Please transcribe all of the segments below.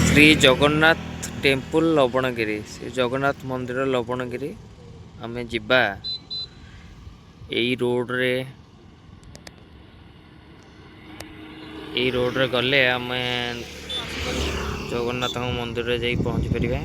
Shri Jagannath temple Labangiri, Shri Jagannath ମନ୍ଦିର ଲବଣଗିରି। ଆମେ ଯିବା ଏଇ ରୋଡ଼ରେ ଗଲେ ଆମେ ଜଗନ୍ନାଥଙ୍କ ମନ୍ଦିରରେ ଯାଇ ପହଞ୍ଚି ପାରିବା।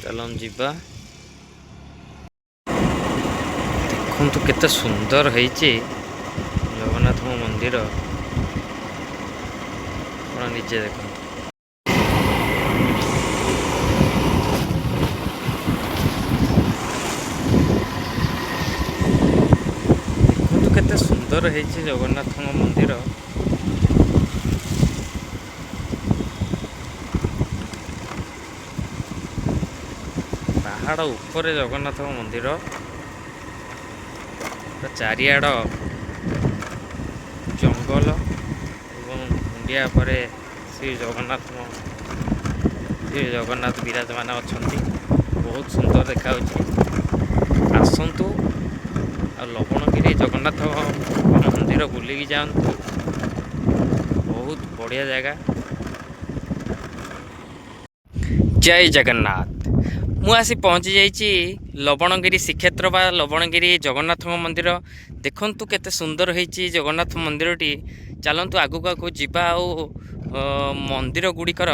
ଚାଲନ୍ତୁ ଯିବା। ଦେଖନ୍ତୁ କେତେ ସୁନ୍ଦର ହେଇଛି ଜଗନ୍ନାଥଙ୍କ ମନ୍ଦିର, ଆପଣ ନିଜେ ଦେଖନ୍ତୁ। ଦେଖନ୍ତୁ କେତେ ସୁନ୍ଦର ହେଇଛି ଜଗନ୍ନାଥଙ୍କ ମନ୍ଦିର। ପାହାଡ଼ ଉପରେ ଜଗନ୍ନାଥଙ୍କ ମନ୍ଦିର, ଚାରିଆଡ଼ ଜଙ୍ଗଲ ଏବଂ ମୁଣ୍ଡିଆ ପରେ ଶ୍ରୀ ଜଗନ୍ନାଥ ବିରାଜମାନ ଅଛନ୍ତି। ବହୁତ ସୁନ୍ଦର ଦେଖାଯାଉଛି। ଆସନ୍ତୁ ଆଉ ଲବଣଗିରି ଜଗନ୍ନାଥ ମନ୍ଦିର ବୁଲିକି ଯାଆନ୍ତୁ। ବହୁତ ବଢ଼ିଆ ଜାଗା। ଜୟ ଜଗନ୍ନାଥ। ମୁଁ ଆସି ପହଞ୍ଚି ଯାଇଛି ଲବଣଗିରି ଶ୍ରୀକ୍ଷେତ୍ର ବା ଲବଣଗିରି ଜଗନ୍ନାଥଙ୍କ ମନ୍ଦିର। ଦେଖନ୍ତୁ କେତେ ସୁନ୍ଦର ହେଇଛି ଜଗନ୍ନାଥ ମନ୍ଦିରଟି। ଚାଲନ୍ତୁ ଆଗକୁ ଆଗକୁ ଯିବା ଆଉ ମନ୍ଦିର ଗୁଡ଼ିକର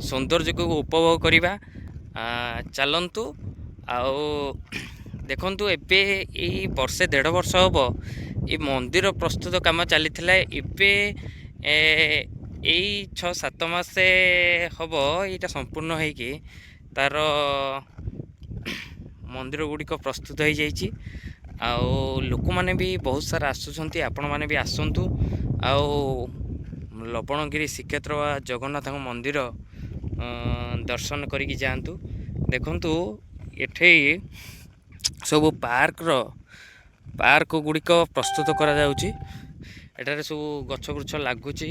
ସୌନ୍ଦର୍ଯ୍ୟକୁ ଉପଭୋଗ କରିବା। ଚାଲନ୍ତୁ। ଆଉ ଦେଖନ୍ତୁ ଏବେ ଏଇ ବର୍ଷେ ଦେଢ଼ ବର୍ଷ ହେବ ଏ ମନ୍ଦିର ପ୍ରସ୍ତୁତ କାମ ଚାଲିଥିଲା। ଏବେ ଏଇ 6-7 ମାସ ହେବ ଏଇଟା ସମ୍ପୂର୍ଣ୍ଣ ହେଇକି ତାର ମନ୍ଦିର ଗୁଡ଼ିକ ପ୍ରସ୍ତୁତ ହେଇଯାଇଛି। ଆଉ ଲୋକମାନେ ବି ବହୁତ ସାରା ଆସୁଛନ୍ତି। ଆପଣମାନେ ବି ଆସନ୍ତୁ ଆଉ ଲବଣଗିରି ଶ୍ରୀକ୍ଷେତ୍ର ବା ଜଗନ୍ନାଥଙ୍କ ମନ୍ଦିର ଦର୍ଶନ କରିକି ଯାଆନ୍ତୁ। ଦେଖନ୍ତୁ ଏଠି ସବୁ ପାର୍କ ଗୁଡ଼ିକ ପ୍ରସ୍ତୁତ କରାଯାଉଛି। ଏଠାରେ ସବୁ ଗଛ ବୃଛ ଲାଗୁଛି।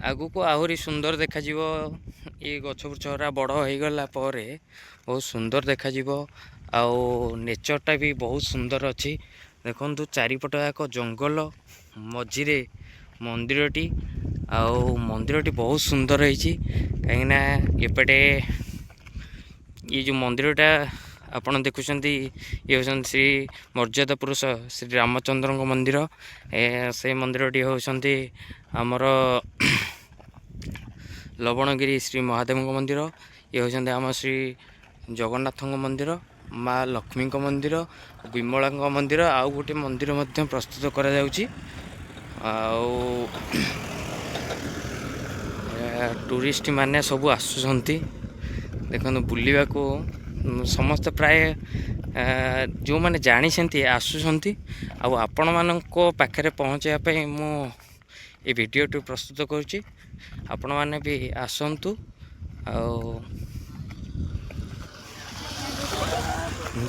ଆଗକୁ ଆହୁରି ସୁନ୍ଦର ଦେଖାଯିବ। ଏ ଗଛ ବୃଛରା ବଡ଼ ହେଇଗଲା ପରେ ବହୁତ ସୁନ୍ଦର ଦେଖାଯିବ। ଆଉ ନେଚରଟା ବି ବହୁତ ସୁନ୍ଦର ଅଛି। ଦେଖନ୍ତୁ ଚାରିପଟ ଯାକ ଜଙ୍ଗଲ, ମଝିରେ ମନ୍ଦିରଟି। ଆଉ ମନ୍ଦିରଟି ବହୁତ ସୁନ୍ଦର ହେଇଛି। କାହିଁକିନା ଏପଟେ ଏ ଯେଉଁ ମନ୍ଦିରଟା ଆପଣ ଦେଖୁଛନ୍ତି, ଇଏ ହେଉଛନ୍ତି ଶ୍ରୀ ମର୍ଯ୍ୟାଦା ପୁରୁଷ ଶ୍ରୀ ରାମଚନ୍ଦ୍ରଙ୍କ ମନ୍ଦିର। ସେଇ ମନ୍ଦିରଟି ହେଉଛନ୍ତି ଆମର ଲବଣଗିରି ଶ୍ରୀ ମହାଦେବଙ୍କ ମନ୍ଦିର। ଇଏ ହେଉଛନ୍ତି ଆମ ଶ୍ରୀ ଜଗନ୍ନାଥଙ୍କ ମନ୍ଦିର, ମା ଲକ୍ଷ୍ମୀଙ୍କ ମନ୍ଦିର, ବିମଳାଙ୍କ ମନ୍ଦିର। ଆଉ ଗୋଟେ ମନ୍ଦିର ମଧ୍ୟ ପ୍ରସ୍ତୁତ କରାଯାଉଛି। ଆଉ ଟୁରିଷ୍ଟ ମାନେ ସବୁ ଆସୁଛନ୍ତି ଦେଖନ୍ତୁ ବୁଲିବାକୁ। ସମସ୍ତେ ପ୍ରାୟ ଯେଉଁମାନେ ଜାଣିଛନ୍ତି ଆସୁଛନ୍ତି। ଆଉ ଆପଣମାନଙ୍କ ପାଖରେ ପହଞ୍ଚାଇବା ପାଇଁ ମୁଁ ଏ ଭିଡ଼ିଓଟି ପ୍ରସ୍ତୁତ କରୁଛି। ଆପଣମାନେ ବି ଆସନ୍ତୁ ଆଉ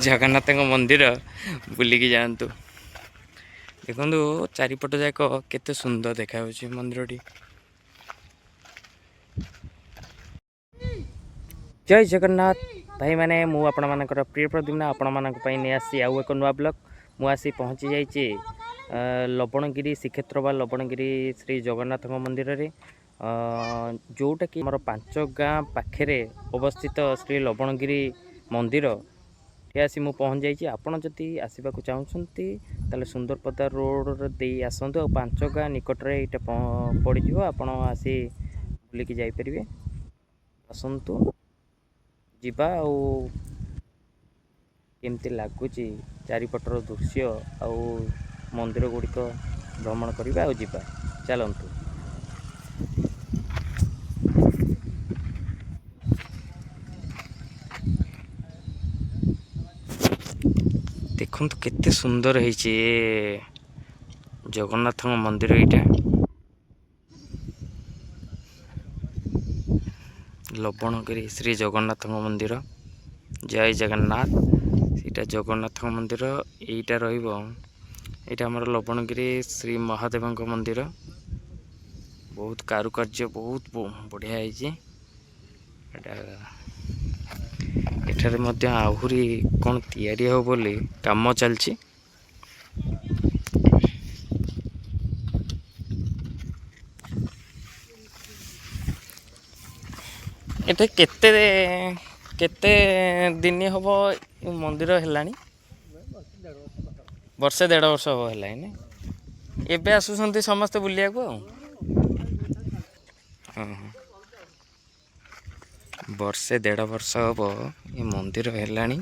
ଜଗନ୍ନାଥଙ୍କ ମନ୍ଦିର ବୁଲିକି ଯାଆନ୍ତୁ। ଦେଖନ୍ତୁ ଚାରିପଟ ଯାକ କେତେ ସୁନ୍ଦର ଦେଖାଯାଉଛି ମନ୍ଦିରଟି। ଜୟ ଜଗନ୍ନାଥ ଭାଇମାନେ, ମୁଁ ଆପଣମାନଙ୍କର ପ୍ରିୟ ପ୍ରଦ୍ୟୁମ୍ନ ଆପଣମାନଙ୍କ ପାଇଁ ନେଇ ଆସିଛି ଆଉ ଏକ ନୂଆ ବ୍ଲଗ୍। ମୁଁ ଆସି ପହଞ୍ଚି ଯାଇଛି ଲବଣଗିରି ଶ୍ରୀକ୍ଷେତ୍ର ବା ଲବଣଗିରି ଶ୍ରୀ ଜଗନ୍ନାଥଙ୍କ ମନ୍ଦିରରେ, ଯେଉଁଟାକି ଆମର 5 ଗାଁ ପାଖରେ ଅବସ୍ଥିତ ଶ୍ରୀ ଲବଣଗିରି ମନ୍ଦିର। ଏଠି ଆସି ମୁଁ ପହଞ୍ଚି ଯାଇଛି। ଆପଣ ଯଦି ଆସିବାକୁ ଚାହୁଁଛନ୍ତି ତାହେଲେ ସୁନ୍ଦରପଦା ରୋଡ଼ ଦେଇ ଆସନ୍ତୁ। ଆଉ 5 ଗାଁ ନିକଟରେ ଏଇଟା ପଡ଼ିଯିବ। ଆପଣ ଆସି ବୁଲିକି ଯାଇପାରିବେ। ଆସନ୍ତୁ ଯିବା ଆଉ କେମିତି ଲାଗୁଛି ଚାରିପଟର ଦୃଶ୍ୟ ଆଉ ମନ୍ଦିର ଗୁଡ଼ିକ ଭ୍ରମଣ କରିବା ଆଉ ଯିବା। ଚାଲନ୍ତୁ। ଦେଖନ୍ତୁ କେତେ ସୁନ୍ଦର ହେଇଛି ଜଗନ୍ନାଥଙ୍କ ମନ୍ଦିର। ଏଇଟା ଲବଣଗିରି ଶ୍ରୀ ଜଗନ୍ନାଥଙ୍କ ମନ୍ଦିର। ଜୟ ଜଗନ୍ନାଥ। ସେଇଟା ଜଗନ୍ନାଥଙ୍କ ମନ୍ଦିର, ଏଇଟା ରହିବ, ଏଇଟା ଆମର ଲବଣଗିରି ଶ୍ରୀ ମହାଦେବଙ୍କ ମନ୍ଦିର। ବହୁତ କାରୁକାର୍ଯ୍ୟ ବହୁତ ବଢ଼ିଆ ହେଇଛି। ଏଠାରେ ମଧ୍ୟ ଆହୁରି କ'ଣ ତିଆରି ହେବ ବୋଲି କାମ ଚାଲିଛି। ଏଠି କେତେ କେତେ ଦିନ ହବ ମନ୍ଦିର ହେଲାଣି? ବର୍ଷେ 1.5 ବର୍ଷ ହବ ହେଲାଣି। ଏବେ ଆସୁଛନ୍ତି ସମସ୍ତେ ବୁଲିବାକୁ ଆଉ। ହଁ ହଁ। ବର୍ଷେ 1.5 ବର୍ଷ ହବ ଏ ମନ୍ଦିର ହେଲାଣି।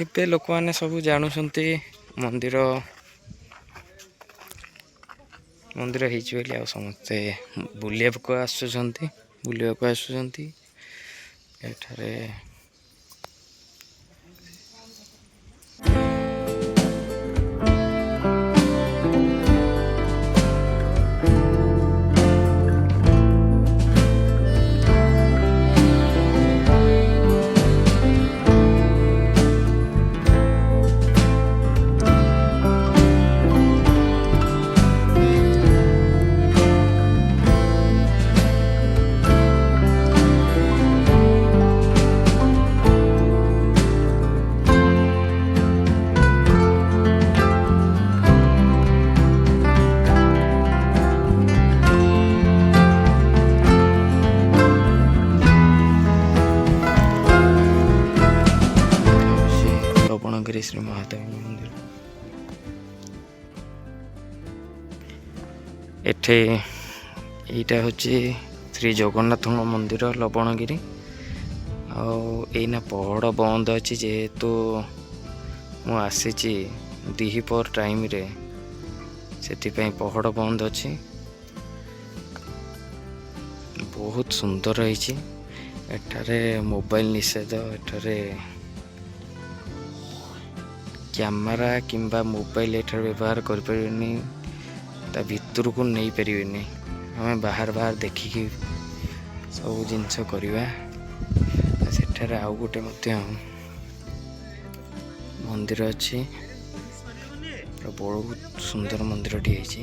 ଏବେ ଲୋକମାନେ ସବୁ ଜାଣୁଛନ୍ତି ମନ୍ଦିର ହେଇଛି ବୋଲି, ଆଉ ସମସ୍ତେ ବୁଲିବାକୁ ଆସୁଛନ୍ତି ଏଠାରେ। ଲବଣଗିରି ଶ୍ରୀ ମହାଦେବ ମନ୍ଦିର। ଏଠି ଏଇଟା ହେଉଛି ଶ୍ରୀ ଜଗନ୍ନାଥଙ୍କ ମନ୍ଦିର ଲବଣଗିରି। ଆଉ ଏଇନା ପହଡ଼ ବନ୍ଦ ଅଛି, ଯେହେତୁ ମୁଁ ଆସିଛି ଦ୍ୱିପହର ଟାଇମ୍ରେ, ସେଥିପାଇଁ ପହଡ଼ ବନ୍ଦ ଅଛି। ବହୁତ ସୁନ୍ଦର ହେଇଛି। ଏଠାରେ ମୋବାଇଲ ନିଷେଧ। ଏଠାରେ କ୍ୟାମେରା କିମ୍ବା ମୋବାଇଲ ଏଠାରେ ବ୍ୟବହାର କରିପାରିବେନି, ତା ଭିତରକୁ ନେଇପାରିବେନି। ଆମେ ବାହାର ଦେଖିକି ସବୁ ଜିନିଷ କରିବା। ସେଠାରେ ଆଉ ଗୋଟେ ମଧ୍ୟ ମନ୍ଦିର ଅଛି, ବହୁତ ସୁନ୍ଦର ମନ୍ଦିରଟି ହେଇଛି।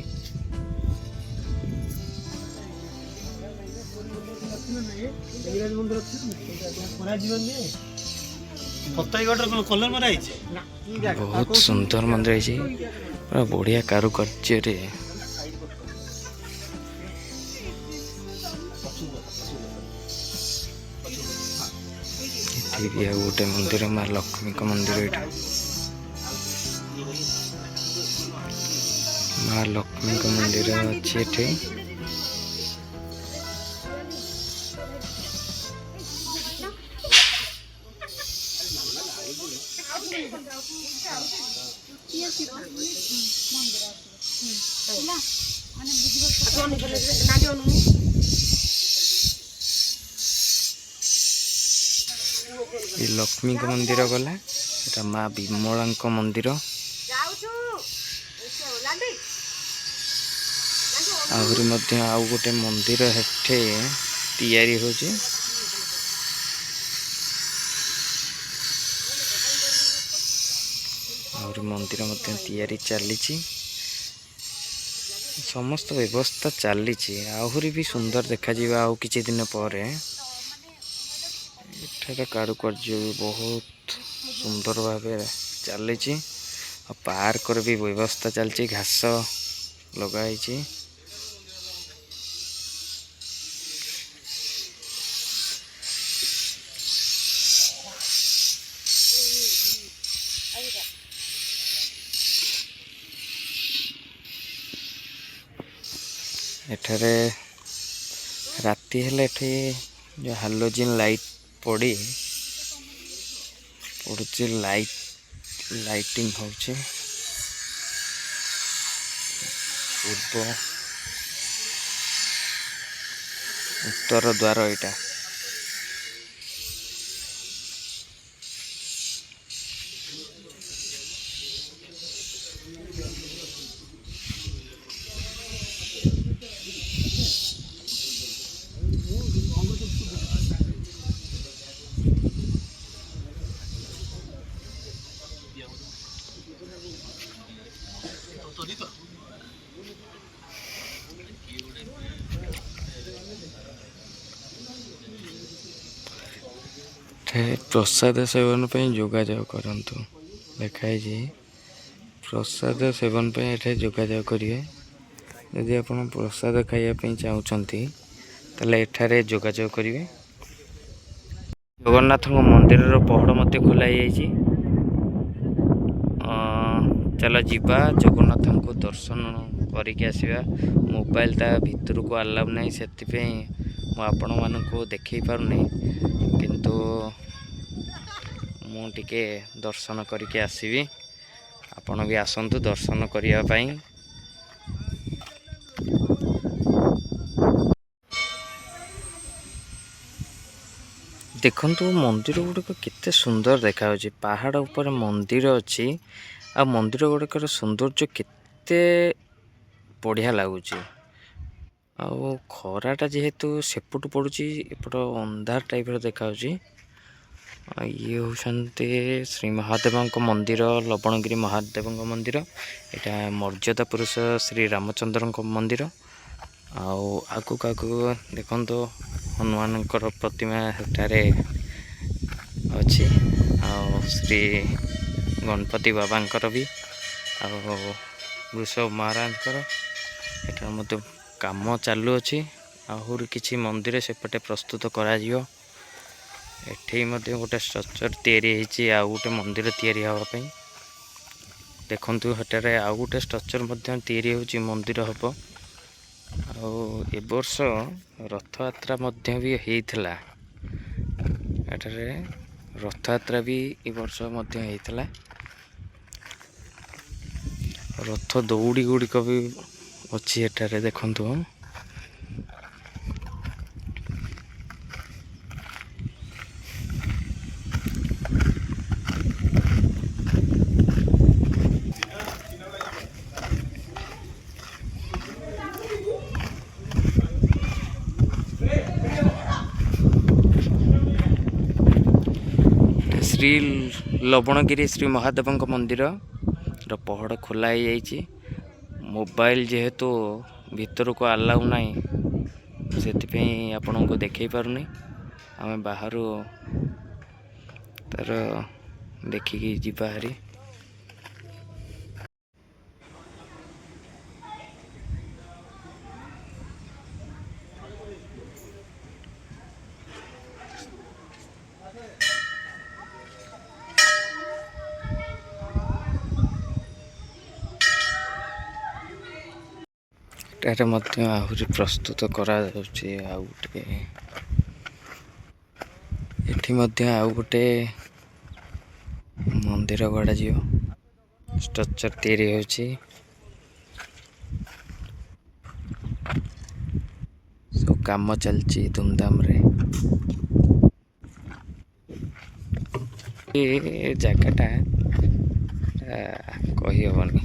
ବହୁତ ସୁନ୍ଦର ମନ୍ଦିର ହେଇଛି, ପୁରା ବଢିଆ କାରୁକାର୍ଯ୍ୟରେ। ଏଠି ଆଉ ଗୋଟେ ମନ୍ଦିର, ମା ଲକ୍ଷ୍ମୀଙ୍କ ମନ୍ଦିର। ଏଇଟା ମା ଲକ୍ଷ୍ମୀଙ୍କ ମନ୍ଦିର ଅଛି ଏଠି। ଏ ଲକ୍ଷ୍ମୀଙ୍କ ମନ୍ଦିର ଗଲା। ଏଟା ମା ବିମଳାଙ୍କ ମନ୍ଦିର। ଆହୁରି ମଧ୍ୟ ଆଉ ଗୋଟେ ମନ୍ଦିର ଏଠି ତିଆରି ହେଉଛି। ଆହୁରି ମନ୍ଦିର ମଧ୍ୟ ତିଆରି ଚାଲିଛି। ସମସ୍ତ ବ୍ୟବସ୍ଥା ଚାଲିଛି, ଆହୁରି ବି ସୁନ୍ଦର ଦେଖାଯିବ ଆଉ କିଛି ଦିନ ପରେ। ଏଠାରେ କାରୁକାର୍ଯ୍ୟ ବି ବହୁତ ସୁନ୍ଦର ଭାବେ ଚାଲିଛି। ଆଉ ପାର୍କର ବି ବ୍ୟବସ୍ଥା ଚାଲିଛି, ଘାସ ଲଗା ହେଇଛି। ଏଠାରେ ରାତି ହେଲେ ଏଠି ଯେଉଁ ହାଲୋଜିନ୍ ଲାଇଟ୍ ପଡ଼ୁଛି, ଲାଇଟିଂ ହେଉଛି। ଉତ୍ତର ଦ୍ୱାର ଏଇଟା। ପ୍ରସାଦ ସେବନ ପାଇଁ ଯୋଗାଯୋଗ କରନ୍ତୁ ଲେଖାହେଇଛି। ପ୍ରସାଦ ସେବନ ପାଇଁ ଏଠାରେ ଯୋଗାଯୋଗ କରିବେ। ଯଦି ଆପଣ ପ୍ରସାଦ ଖାଇବା ପାଇଁ ଚାହୁଁଛନ୍ତି ତାହେଲେ ଏଠାରେ ଯୋଗାଯୋଗ କରିବେ। ଜଗନ୍ନାଥଙ୍କ ମନ୍ଦିରର ପହଡ଼ ମଧ୍ୟ ଖୋଲା ହେଇଯାଇଛି। ଚାଲ ଯିବା ଜଗନ୍ନାଥଙ୍କୁ ଦର୍ଶନ କରିକି ଆସିବା। ମୋବାଇଲ ତା ଭିତରକୁ ଆଲାଉ ନାହିଁ, ସେଥିପାଇଁ ମୁଁ ଆପଣମାନଙ୍କୁ ଦେଖେଇ ପାରୁନି, କିନ୍ତୁ ମୁଁ ଟିକେ ଦର୍ଶନ କରିକି ଆସିବି। ଆପଣ ବି ଆସନ୍ତୁ ଦର୍ଶନ କରିବା ପାଇଁ। ଦେଖନ୍ତୁ ମନ୍ଦିର ଗୁଡ଼ିକ କେତେ ସୁନ୍ଦର ଦେଖାଯାଉଛି। ପାହାଡ଼ ଉପରେ ମନ୍ଦିର ଅଛି, ଆଉ ମନ୍ଦିର ଗୁଡ଼ିକର ସୌନ୍ଦର୍ଯ୍ୟ କେତେ ବଢ଼ିଆ ଲାଗୁଛି। ଆଉ ଖରାଟା ଯେହେତୁ ସେପଟୁ ପଡ଼ୁଛି, ଏପଟ ଅନ୍ଧାର ଟାଇପ୍ର ଦେଖାଯାଉଛି। ଇଏ ହେଉଛନ୍ତି ଶ୍ରୀ ମହାଦେବଙ୍କ ମନ୍ଦିର, ଲବଣଗିରି ମହାଦେବଙ୍କ ମନ୍ଦିର। ଏଇଟା ମର୍ଯ୍ୟାଦା ପୁରୁଷ ଶ୍ରୀ ରାମଚନ୍ଦ୍ରଙ୍କ ମନ୍ଦିର। ଆଉ ଆଗକୁ ଆଗକୁ ଦେଖନ୍ତୁ ହନୁମାନଙ୍କର ପ୍ରତିମା ସେଠାରେ ଅଛି, ଆଉ ଶ୍ରୀ ଗଣପତି ବାବାଙ୍କର ବି, ଆଉ ବୃଷଭ ମହାରାଜଙ୍କର। ଏଠାରେ ମଧ୍ୟ କାମ ଚାଲୁଅଛି। ଆହୁରି କିଛି ମନ୍ଦିର ସେପଟେ ପ୍ରସ୍ତୁତ କରାଯିବ। ଏଠି ମଧ୍ୟ ଗୋଟେ ଷ୍ଟ୍ରକ୍ଚର ତିଆରି ହେଇଛି, ଆଉ ଗୋଟେ ମନ୍ଦିର ତିଆରି ହେବା ପାଇଁ। ଦେଖନ୍ତୁ ସେଠାରେ ଆଉ ଗୋଟେ ଷ୍ଟ୍ରକ୍ଚର ମଧ୍ୟ ତିଆରି ହେଉଛି, ମନ୍ଦିର ହେବ। ଆଉ ଏ ବର୍ଷ ରଥଯାତ୍ରା ମଧ୍ୟ ବି ହେଇଥିଲା। ଏଠାରେ ରଥଯାତ୍ରା ବି ଏ ବର୍ଷ ମଧ୍ୟ ହେଇଥିଲା। ରଥ ଦଉଡ଼ି ଗୁଡ଼ିକ ବି ଅଛି ଏଠାରେ ଦେଖନ୍ତୁ। ଶ୍ରୀ ଲବଣଗିରି ଶ୍ରୀ ମହାଦେବଙ୍କ ମନ୍ଦିରର ପହଡ଼ ଖୋଲା ହେଇଯାଇଛି। ମୋବାଇଲ ଯେହେତୁ ଭିତରକୁ ଆଲାଉ ନାହିଁ, ସେଥିପାଇଁ ଆପଣଙ୍କୁ ଦେଖେଇ ପାରୁନି। ଆମେ ବାହାରୁ ତାର ଦେଖିକି ଯିବା ହାରି। ଏଠାରେ ମଧ୍ୟ ଆହୁରି ପ୍ରସ୍ତୁତ କରାଯାଉଛି। ଆଉ ଟିକେ ଏଠି ମଧ୍ୟ ଆଉ ଗୋଟେ ମନ୍ଦିର ଗଢ଼ାଯିବ, ଷ୍ଟ୍ରକ୍ଚର ତିଆରି ହେଉଛି। ସବୁ କାମ ଚାଲିଛି ଧୁମଧାମରେ। ଏ ଜାଗାଟା କହିହେବନି।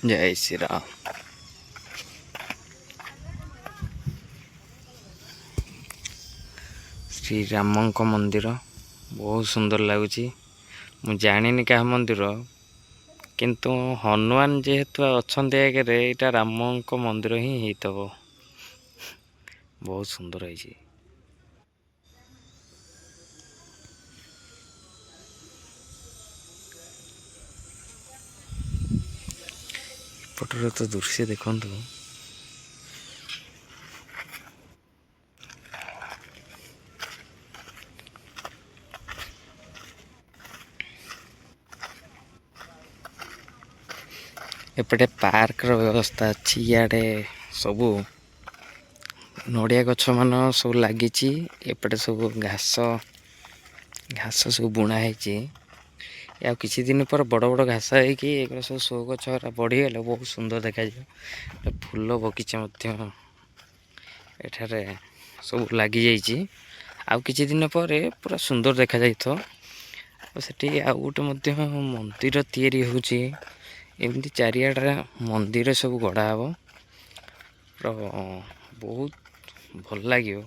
ଜୟ ଶ୍ରୀରାମ। ଶ୍ରୀରାମଙ୍କ ମନ୍ଦିର ବହୁତ ସୁନ୍ଦର ଲାଗୁଛି। ମୁଁ ଜାଣିନି କାହା ମନ୍ଦିର, କିନ୍ତୁ ହନୁମାନ ଯେହେତୁ ଅଛନ୍ତି ଆଗରେ, ଏଇଟା ରାମଙ୍କ ମନ୍ଦିର ହିଁ ହେଇଥିବ। ବହୁତ ସୁନ୍ଦର ହେଇଛି। ଏପଟର ତ ଦୃଶ୍ୟ ଦେଖନ୍ତୁ। ଏପଟେ ପାର୍କର ବ୍ୟବସ୍ଥା ଅଛି। ଇଆଡ଼େ ସବୁ ନଡ଼ିଆ ଗଛ ମାନ ସବୁ ଲାଗିଛି। ଏପଟେ ସବୁ ଘାସ ସବୁ ବୁଣା ହେଇଛି। ଆଉ କିଛି ଦିନ ପରେ ବଡ଼ ବଡ଼ ଘାସ ହେଇକି ଏଗୁଡ଼ା ସବୁ ସୋ ଗଛ ବଢ଼ିଗଲେ ବହୁତ ସୁନ୍ଦର ଦେଖାଯିବ। ଫୁଲ ବଗିଚା ମଧ୍ୟ ଏଠାରେ ସବୁ ଲାଗିଯାଇଛି। ଆଉ କିଛି ଦିନ ପରେ ପୁରା ସୁନ୍ଦର ଦେଖାଯାଇଥିବ। ଆଉ ସେଠି ଆଉ ଗୋଟେ ମଧ୍ୟ ମନ୍ଦିର ତିଆରି ହେଉଛି। ଏମିତି ଚାରିଆଡ଼େ ମନ୍ଦିର ସବୁ ଗଢ଼ା ହେବ। ବହୁତ ଭଲ ଲାଗିବ।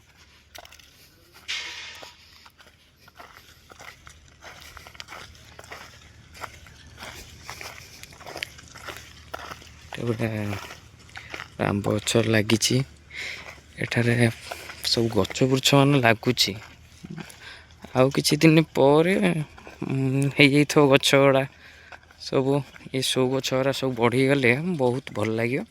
ଗୋଟେ ଆମ୍ବ ଗଛ ଲାଗିଛି। ଏଠାରେ ସବୁ ଗଛ ବୃଛ ମାନ ଲାଗୁଛି। ଆଉ କିଛି ଦିନ ପରେ ହେଇଯାଇଥିବ ଗଛ ଗୁଡ଼ା ସବୁ। ଏ ସୋ ଗଛ ଗୁଡ଼ା ସବୁ ବଢ଼ିଗଲେ ବହୁତ ଭଲ ଲାଗିବ।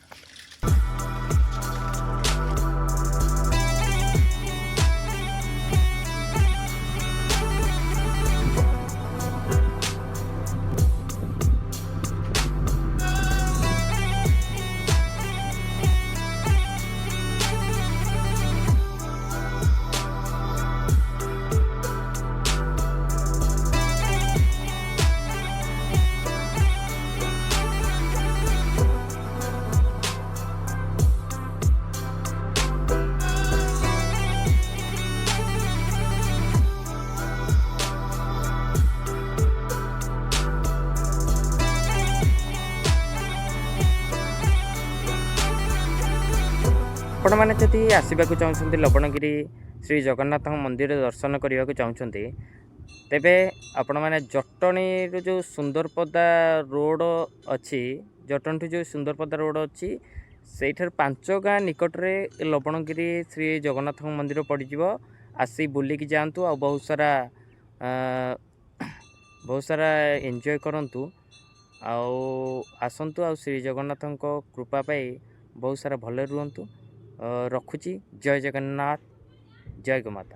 ଆପଣମାନେ ଯଦି ଆସିବାକୁ ଚାହୁଁଛନ୍ତି ଲବଣଗିରି ଶ୍ରୀ ଜଗନ୍ନାଥଙ୍କ ମନ୍ଦିର ଦର୍ଶନ କରିବାକୁ ଚାହୁଁଛନ୍ତି, ତେବେ ଆପଣମାନେ ଜଟଣୀରୁ ଯେଉଁ ସୁନ୍ଦରପଦା ରୋଡ଼ ଅଛି, ଜଟଣୀଠୁ ଯେଉଁ ସୁନ୍ଦରପଦା ରୋଡ଼ ଅଛି, ସେଇଠାରୁ 5 ଗାଁ ନିକଟରେ ଲବଣଗିରି ଶ୍ରୀ ଜଗନ୍ନାଥଙ୍କ ମନ୍ଦିର ପଡ଼ିଯିବ। ଆସି ବୁଲିକି ଯାଆନ୍ତୁ ଆଉ ବହୁତ ସାରା ଏନ୍ଜୟ କରନ୍ତୁ। ଆଉ ଆସନ୍ତୁ ଆଉ ଶ୍ରୀ ଜଗନ୍ନାଥଙ୍କ କୃପା ପାଇ ବହୁତ ସାରା ଭଲରେ ରୁହନ୍ତୁ। ରଖୁଛି। ଜୟ ଜଗନ୍ନାଥ, ଜୟ ଗୋମାତା।